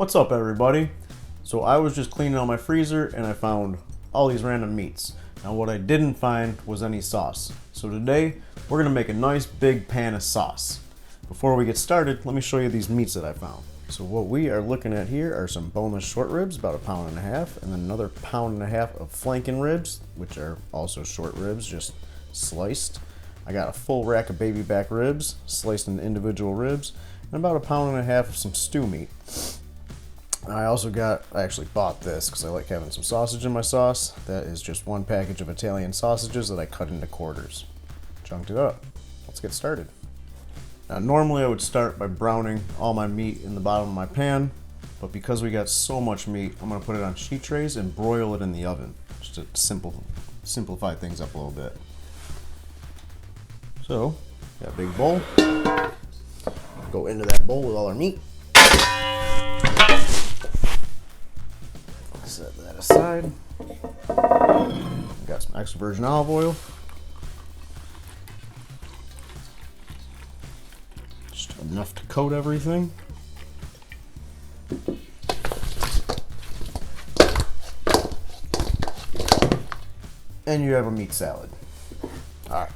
What's up, everybody? So I was just cleaning out my freezer and I found all these random meats. Now what I didn't find was any sauce. So today we're gonna make a nice big pan of sauce. Before we get started, let me show you these meats that I found. So what we are looking at here are some boneless short ribs, about 1.5 pounds, and then another 1.5 pounds of flanken ribs, which are also short ribs, just sliced. I got a full rack of baby back ribs, sliced into individual ribs, and about 1.5 pounds of some stew meat. I actually bought this because I like having some sausage in my sauce. That is just one package of Italian sausages that I cut into quarters. Chunked it up. Let's get started. Now normally I would start by browning all my meat in the bottom of my pan, but because we got so much meat, I'm going to put it on sheet trays and broil it in the oven, just to simplify things up a little bit. So, got a big bowl. Go into that bowl with all our meat. Set that aside. Got some extra virgin olive oil. Just enough to coat everything. And you have a meat salad. Alright,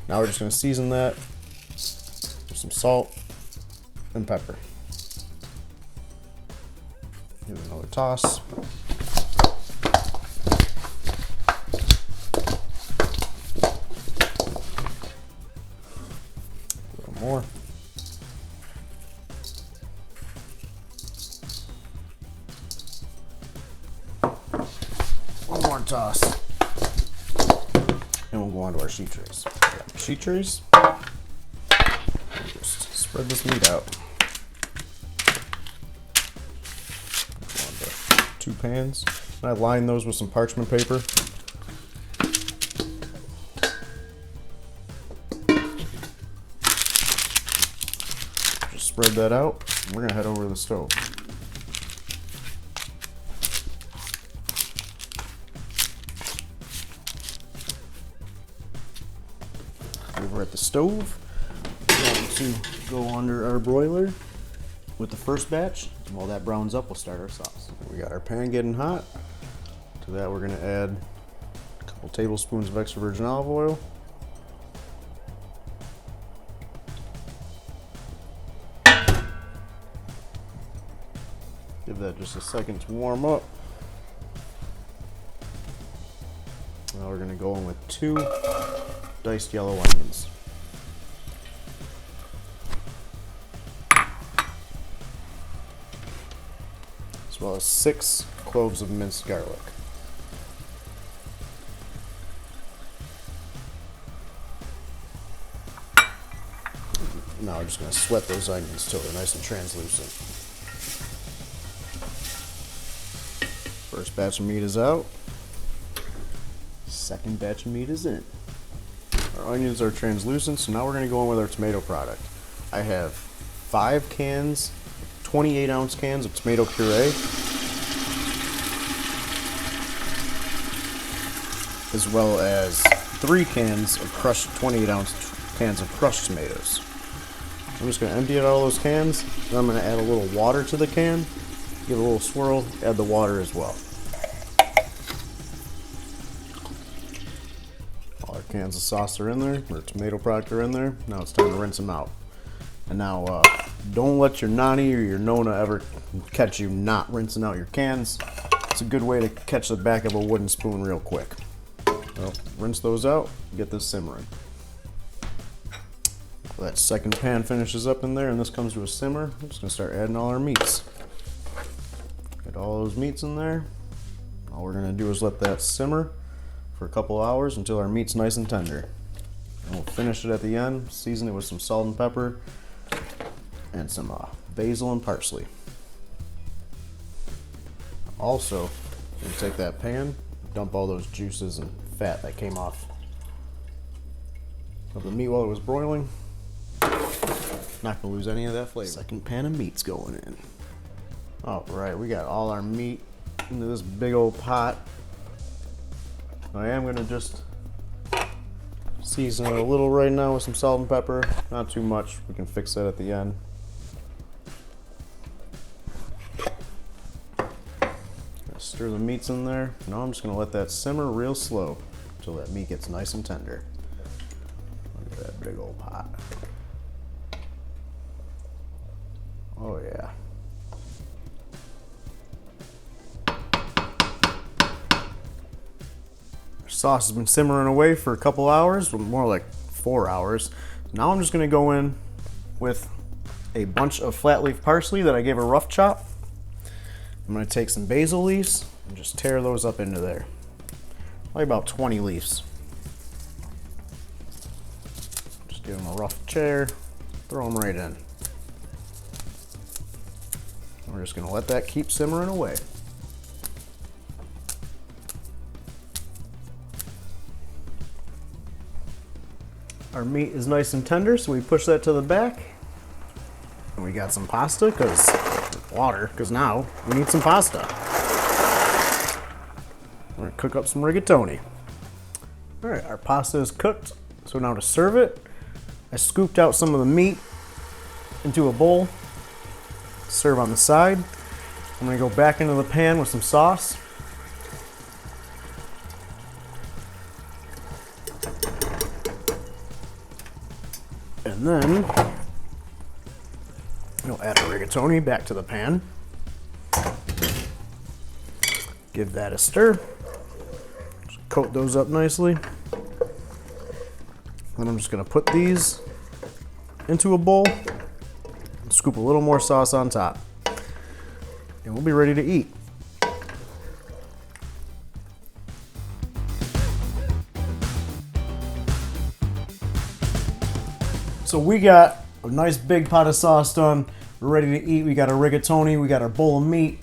now we're just going to season that with some salt and pepper. Give it another toss. More. One more toss. And we'll go on to our sheet trays. Sheet trays. Just spread this meat out. Go on to 2 pans. And I line those with some parchment paper. Spread that out, and we're gonna head over to the stove. Over at the stove, we're going to go under our broiler with the first batch. And while that browns up, we'll start our sauce. We got our pan getting hot. To that, we're gonna add a couple tablespoons of extra virgin olive oil. Give that just a second to warm up. Now we're going to go in with 2 diced yellow onions. As well as 6 cloves of minced garlic. Now we're just going to sweat those onions till they're nice and translucent. First batch of meat is out. Second batch of meat is in. Our onions are translucent, so now we're going to go in with our tomato product. I have 5 cans, 28-ounce cans of tomato puree, as well as 3 cans of crushed 28-ounce cans of crushed tomatoes. I'm just going to empty out all those cans, then I'm going to add a little water to the can, give it a little swirl, add the water as well. Cans of sauce are in there, or tomato product are in there. Now it's time to rinse them out. And now, don't let your nanny or your nona ever catch you not rinsing out your cans. It's a good way to catch the back of a wooden spoon real quick. Well, rinse those out, get this simmering. Well, that second pan finishes up in there and this comes to a simmer. I'm just gonna start adding all our meats. Get all those meats in there. All we're gonna do is let that simmer for a couple hours until our meat's nice and tender. And we'll finish it at the end, season it with some salt and pepper and some basil and parsley. Also, we'll take that pan, dump all those juices and fat that came off of the meat while it was broiling. Not gonna lose any of that flavor. Second pan of meat's going in. Alright, we got all our meat into this big old pot. I am going to just season it a little right now with some salt and pepper. Not too much. We can fix that at the end. Stir the meats in there. Now I'm just gonna let that simmer real slow until that meat gets nice and tender. Look at that big old pot. Oh yeah. Our sauce has been simmering away for a couple hours, more like 4 hours. Now I'm just gonna go in with a bunch of flat leaf parsley that I gave a rough chop. I'm gonna take some basil leaves and just tear those up into there. Probably about 20 leaves. Just give them a rough tear, throw them right in. We're just gonna let that keep simmering away. Our meat is nice and tender, so we push that to the back. And we got some pasta, water, because now we need some pasta. We're gonna cook up some rigatoni. All right, our pasta is cooked. So now to serve it, I scooped out some of the meat into a bowl. Serve on the side. I'm gonna go back into the pan with some sauce. And then you'll add our rigatoni back to the pan. Give that a stir. Just coat those up nicely. Then I'm just gonna put these into a bowl and scoop a little more sauce on top. And we'll be ready to eat. So we got a nice big pot of sauce done. We're ready to eat. We got our rigatoni, we got our bowl of meat.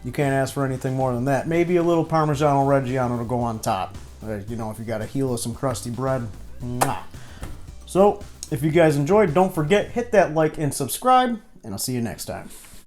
You can't ask for anything more than that. Maybe a little Parmigiano Reggiano to go on top. You know, if you got a heel of some crusty bread. Mwah. So, if you guys enjoyed, don't forget, hit that like and subscribe, and I'll see you next time.